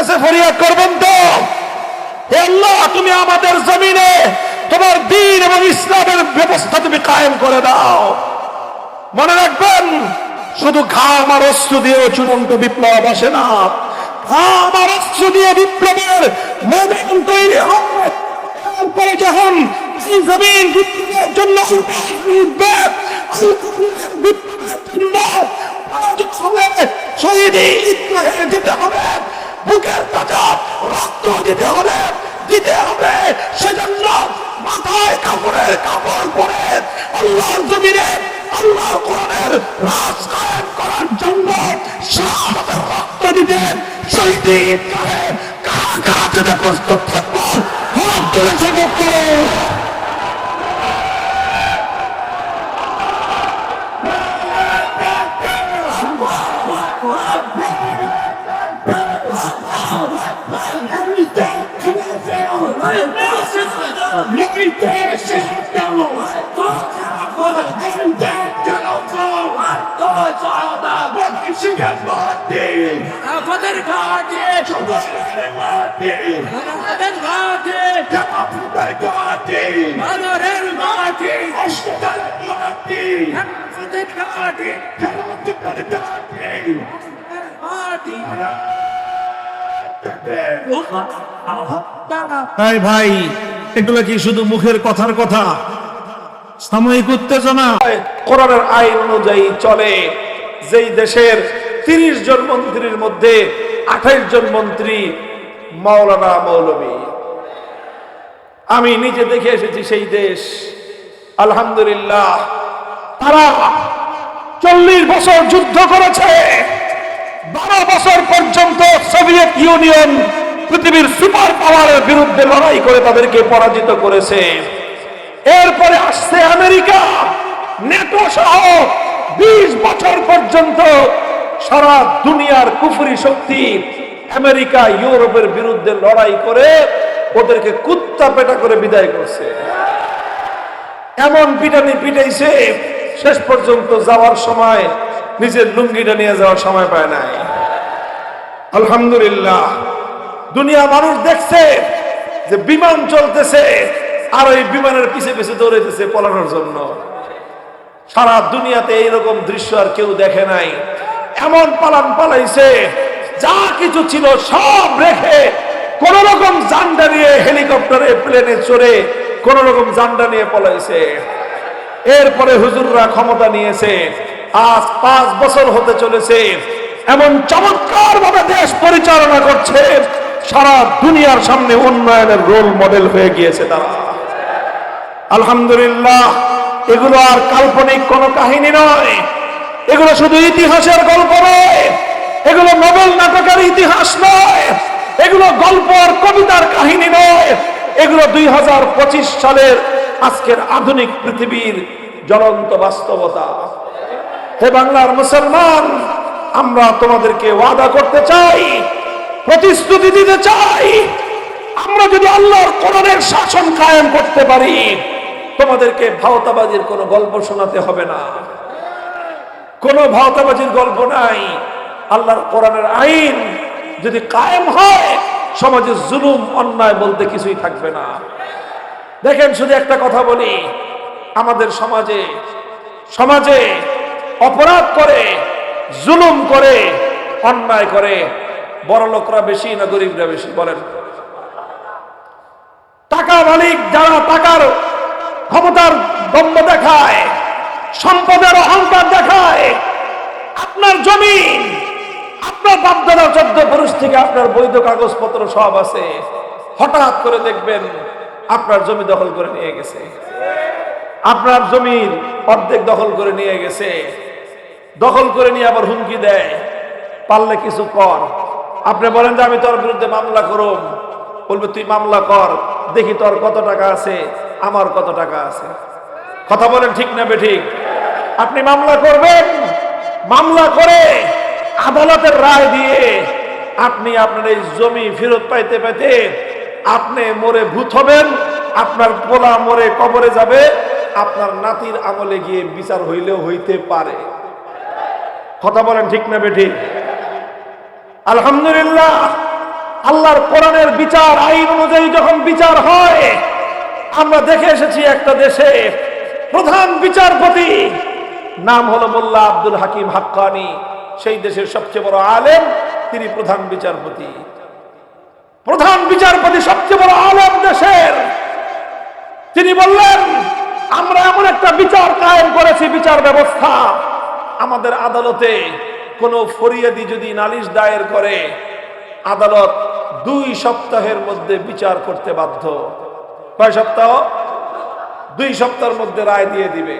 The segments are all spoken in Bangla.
কাছে ফরিয়াদ করবেন তো, হে আল্লাহ তুমি আমাদের জমিনে তোমার দ্বীন এবং ইসলামের ব্যবস্থা তুমি কায়েম করে দাও। মনে রাখবেন, শুধু ঘাম আর অশ্রু দিয়ে চূড়ান্ত বিপ্লব আসে না, ঘাম আর অশ্রু দিয়ে বিপ্লবের মোমেন্ট তৈরি হয়। তারপরে যখন এই জমিন বিপ্লবের জন্য উঠবে, শহীদ দিতে হবে, বুকের তাজা রক্ত দিতে হবে, দিতে হবে। সেজন্য মাথায় কাপড়ের কাপড় পরে আল্লাহর জমিনে আল্লাহর কোরআনের রাজ কায়েম করার জন্য শাহাদাতের রক্ত দিতে শহীদ কারাতে প্রস্তুত থাকবো। হাত তুলে সবক করো। ভাই, এগুলো কি শুধু মুখের কথার কথা? সাময়িক উত্তেজনা। কোরআনের আইন অনুযায়ী চলে। যেই দেশের 30 জন মন্ত্রীর মধ্যে 28 জন মন্ত্রী মাওলানা মৌলবী। আমি নিজে দেখে এসেছি সেই দেশ। আলহামদুলিল্লাহ, তারা 40 বছর যুদ্ধ করেছে। 12 বছর পর্যন্ত সোভিয়েত ইউনিয়ন পৃথিবীর সুপার পাওয়ারের বিরুদ্ধে লড়াই করে তাদেরকে পরাজিত করেছে। এরপরে আসছে আমেরিকা, নেটো সহ 20 বছর পর্যন্ত সারা দুনিয়ার কুফরি শক্তি আমেরিকা ইউরোপের বিরুদ্ধে লড়াই করে ওদেরকে কুত্তা পেটা করে বিদায় করছে। এমন পিটানি পিটাইছে, শেষ পর্যন্ত যাওয়ার সময় নিজের লুঙ্গিটা নিয়ে যাওয়ার সময় পায় নাই। আলহামদুলিল্লাহ, দুনিয়া মানুষ দেখছে যে বিমান চলতেছে আর ওই বিমানের পিছে পিছে দৌড়াইতেছে পলানোর জন্য। সারা দুনিয়াতে এইরকম দৃশ্য আর কেউ দেখে নাই। এমন পালান পালাইছে, যা কিছু ছিল সব রেখে কোন রকম জান্ডা নিয়ে, হেলিকপ্টারে প্লেনে চড়ে কোন রকম জান্ডা নিয়ে পলাইছে। এরপরে হুজুররা ক্ষমতা নিয়েছে। আজ 5 বছর হতে চলেছে। এমন চমৎকার ভাবে দেশ পরিচালনা করছে, সারা দুনিয়ার সামনে উন্নয়নের রোল মডেল হয়ে গিয়েছে তারা। আলহামদুলিল্লাহ, এগুলো আর কাল্পনিক কোনো কাহিনী নয়, এগুলো শুধু ইতিহাসের গল্প নয়, এগুলো নোবেল নাটকের ইতিহাস নয়, এগুলো গল্প আর কবিতার কাহিনী নয়, এগুলো 2025 সালের আজকের আধুনিক পৃথিবীর জ্বলন্ত বাস্তবতা। হে বাংলার মুসলমান, আমরা তোমাদেরকে ওয়াদা করতে চাই, প্রতিশ্রুতি দিতে চাই, আমরা যদি আল্লাহর কোরআনের শাসন কায়েম করতে পারি, তোমাদেরকে ভাওতাবাজির কোনো গল্প শোনাতে হবে না। কোনো ভাওতাবাজির গল্প নাই। আল্লাহর কোরআনের আইন যদি কায়েম হয়, সমাজে জুলুম অন্যায় বলতে কিছুই থাকবে না। দেখেন, শুধু একটা কথা বলি, আমাদের সমাজে অপরাধ করে, জুলুম করে, অন্যায় করে বড় লোকরা বেশি না গরিবরা বেশি? বলেন। টাকা মালিক যারা টাকার ক্ষমতার দম্ভ দেখায়, সম্পদের অহংকার দেখায়, আপনার জমিন, আপনার বাপদাদা 14 পুরুষ থেকে আপনার বৈধ কাগজপত্র সব আছে, হঠাৎ করে দেখবেন আপনার জমি দখল করে নিয়ে গেছে, আপনার জমির অর্ধেক দখল করে নিয়ে গেছে। দখল করে নিয়ে আবার হুমকি দেয়, পারলে কিছু কর। আপনি বলেন যে আমি তোর বিরুদ্ধে মামলা করব, বলবে তুই মামলা কর, দেখি তোর কত টাকা আছে, আমার কত টাকা আছে। কথা বলেন ঠিক না বেঠিক? আপনি মামলা করবেন, মামলা করে আদালতের রায় দিয়ে আপনি আপনার এই জমি ফেরত পাইতে পাইতে আপনি মরে ভূত হবেন, আপনার পোলা মরে কবরে যাবে, আপনার নাতির আমলে গিয়ে বিচার হইলেও হইতে পারে। কথা বলেন ঠিক না বেঠিক? আলহামদুলিল্লাহ, আল্লাহর কোরআনের বিচার আইন অনুযায়ী যখন বিচার হয়, আমরা দেখে এসেছি একটা দেশে প্রধান বিচারপতি নাম হলো মোল্লা আব্দুল হাকিম হাক্কানি, সেই দেশের সবচেয়ে বড় আলেম, তিনি প্রধান বিচারপতি। প্রধান বিচারপতি সবচেয়ে বড় আলেম দেশের, তিনি বললেন আমরা এমন একটা বিচার কায়েম করেছি, বিচার ব্যবস্থা, আমাদের আদালতে কোনো ফরিয়াদি যদি নালিশ দায়ের করে, আদালত 2 সপ্তাহের মধ্যে বিচার করতে বাধ্য। কয় সপ্তাহ? 2 সপ্তাহের মধ্যে রায় দিয়ে দিবে।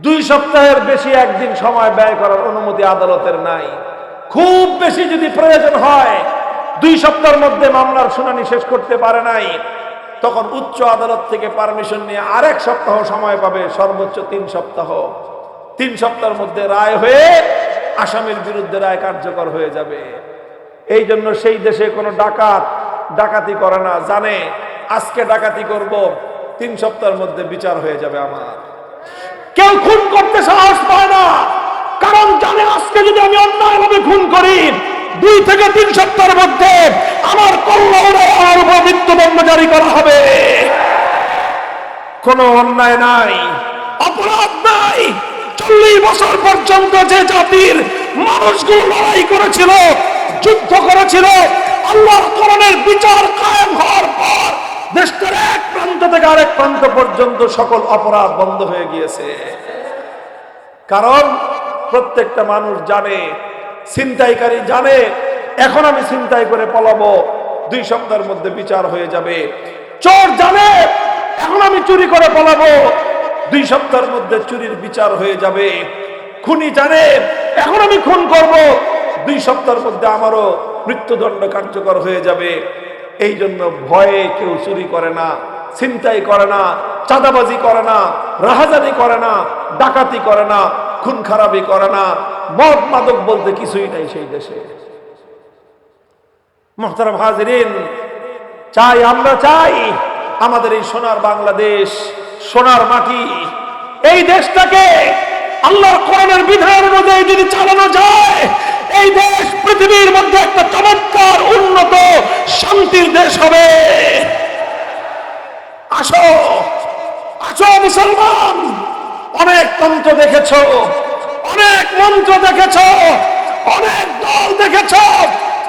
2 সপ্তাহের বেশি একদিন সময় ব্যয় করার অনুমতি আদালতের নাই। খুব বেশি যদি প্রয়োজন হয় 2 সপ্তাহের মধ্যে মামলার শুনানি শেষ করতে পারে নাই, তখন উচ্চ আদালত থেকে পারমিশন নিয়ে আরেক সপ্তাহ সময় পাবে, সর্বোচ্চ 3 সপ্তাহ। 3 সপ্তাহের মধ্যে রায় হয়ে আসামির বিরুদ্ধে রায় কার্যকর হয়ে যাবে। এই জন্য সেই দেশে কোনো ডাকাতি করে না, জানে আজকে ডাকাতি করব, 3 সপ্তাহের মধ্যে বিচার হয়ে যাবে আমার। কেউ খুন করতে সাহস পায় না, কারণ জানে আজকে যদি আমি অন্যায়ভাবে খুন করি, 2 থেকে 3 সপ্তাহের মধ্যে আমার কল্যাণ উপর মৃত্যুদণ্ড জারি করা হবে। কোনো অন্যায় নাই, অপরাধ নাই। 40 বছর পর্যন্ত যে জাতির মানুষগুলো লড়াই করেছিল, যুদ্ধ করেছিল, আল্লাহর কোরআনের বিচার কায়েম হওয়ার পর দেশটার এক প্রান্ত থেকে আরেক প্রান্ত পর্যন্ত সকল অপরাধ বন্ধ হয়ে গিয়েছে। কারণ প্রত্যেকটা মানুষ জানে, ছিনতাইকারী জানে এখন আমি ছিনতাই করে পলাবো, 2 সপ্তাহের মধ্যে বিচার হয়ে যাবে। চোর জানে এখন আমি চুরি করে পলাবো, 2 সপ্তাহের মধ্যে চুরির বিচার হয়ে যাবে। খুনি জানে এখন আমি খুন করব, 2 সপ্তাহের মধ্যে আমারও মৃত্যুদণ্ড কার্যকর হয়ে যাবে। এই জন্য ভয়ে কেউ চুরি করে না, ছিনতাই করে না, চাঁদাবাজি করে না, রাহাজানি করে না, ডাকাতি করে না, খুন খারাপি করে না, মদ মাদক বলতে কিছুই নাই সেই দেশে। মুহতারাম হাজিরিন, আমরা চাই আমাদের এই সোনার বাংলাদেশ, সোনার মাটি, এই দেশটাকে আল্লাহর কোরআনের বিধান অনুযায়ী যদি চালানো যায়, এই দেশ পৃথিবীর মধ্যে একটা চমৎকার উন্নত শান্তির দেশ হবে। আসো আসো মুসলমান, অনেক তন্ত্র দেখেছো, অনেক মন্ত্র দেখেছো, অনেক দল দেখেছো,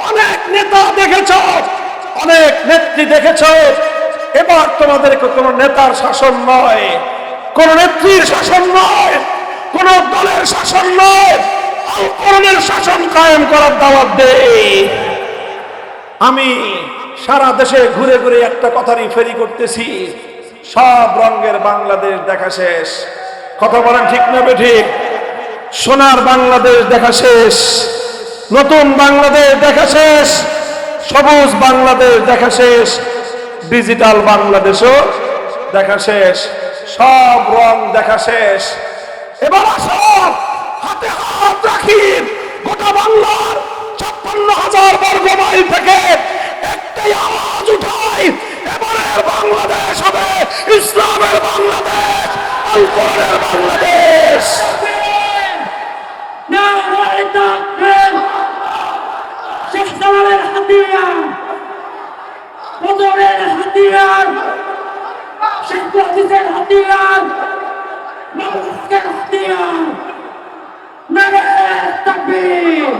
অনেক নেতা দেখেছো, অনেক নেত্রী দেখেছো। এবার তোমাদেরকে কোন নেতার শাসন নয়, কোন নেত্রীর শাসন নয়, কোন দলের শাসন নয়, আল কোরআনের শাসন কায়েম করার দাওয়াত দেই। আমি সারা দেশে ঘুরে ঘুরে একটা কথারই ফেরি করতেছি, সব রঙের বাংলাদেশ দেখা শেষ। কথা বলেন ঠিক না বেঠিক? সোনার বাংলাদেশ দেখা শেষ, নতুন বাংলাদেশ দেখা শেষ, সবুজ বাংলাদেশ দেখা শেষ, ডিজিটাল বাংলাদেশও দেখা শেষ, সব রং দেখা শেষ। এবার আসো হাতে হাত রাখি, গোটা বাংলার 56,000 বর্গ মাইল থেকে একটাই আওয়াজ উঠাই, এবারের বাংলাদেশ হবে ইসলামের বাংলাদেশ, আল কোরআনের বাংলাদেশ। শেখ জামালের হাতিয়ার, বদরের হাতিয়ার, শেখ মুজিবের হাতিয়ার, বাবুকের হাতিয়ার, নারে তাকবীর।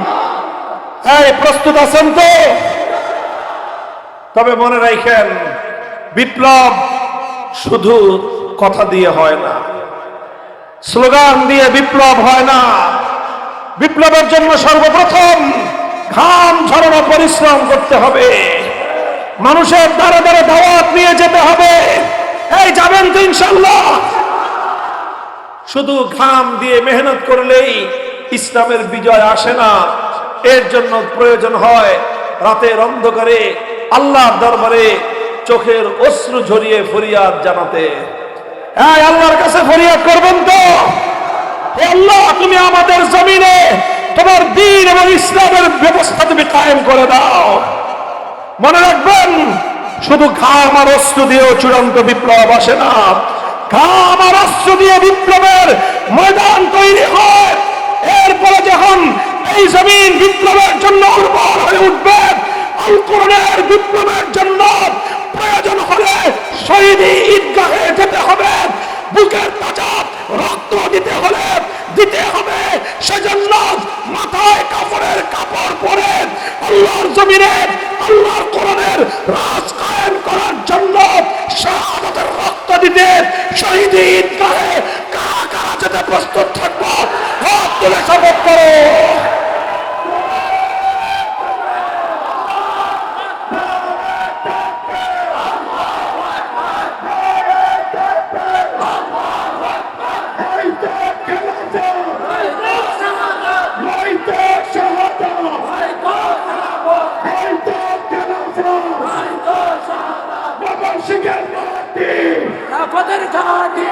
এই প্রস্তুত আছেন তো? তবে মনে রাখেন, বিপ্লব শুধু কথা দিয়ে হয় না, স্লোগান দিয়ে বিপ্লব হয় না। বিপ্লবের জন্য সর্বপ্রথম ঘাম ঝরানো পরিশ্রম করতে হবে, মানুষের দ্বারা দ্বারা দাওয়াত নিয়ে যেতে হবে। এই যাবেন তো ইনশাল্লাহ? শুধু ঘাম দিয়ে মেহনত করলেই ইসলামের বিজয় আসে না, এর জন্য প্রয়োজন হয় রাতের অন্ধকারে আল্লাহর দরবারে চোখের অশ্রু ঝরিয়ে ফরিয়াদ জানাতে। হ্যাঁ, আল্লাহর কাছে ফরিয়াদ করবেন তো, হে আল্লাহ তুমি আমাদের জমিনে তোমার দ্বীন এবং ইসলামের ব্যবস্থা তুমি কায়েম করে দাও। মনে রাখবেন, শুধু ঘাম আর অস্ত্র দিয়েও চূড়ান্ত বিপ্লব আসে না, ঘাম আর অস্ত্র দিয়ে বিপ্লবের ময়দান তৈরি হয়। এরপরে যখন এই জমিন বিপ্লবের জন্য উর্বর হয়ে উঠবে, আল কোরআনের বিপ্লবের জন্য প্রয়োজন হলে শহীদি ঈদগাহে যেতে হবে, বুকের তাজা রক্ত দিতে হলে দিতে হবে। সেজন্য মাথায় কাপড়ের কাপড় পরে আল্লাহর জমিনে আল্লাহর কোরআনের রাজ কায়েম করার জন্য শাহাদাতের রক্ত দিতে শহীদি ঈদগাহে কারা কারা যেতে প্রস্তুত থাকবো? হাত তুলে শপথ করো। রাফতের ঘাটে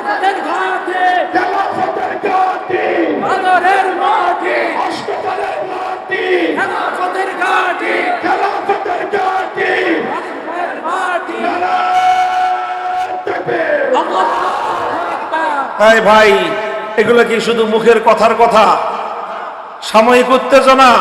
রাফতের ঘাটে বাদরের মাটি হাসপাতালের মাটি, রাফতের ঘাটে খেলাফতের ঘাটি, বাদরের মাটি তাকবীর। আল্লাহু আকবার। এই ভাই, এগুলো কি শুধু মুখের কথার কথা? সাময়িক উত্তেজনা।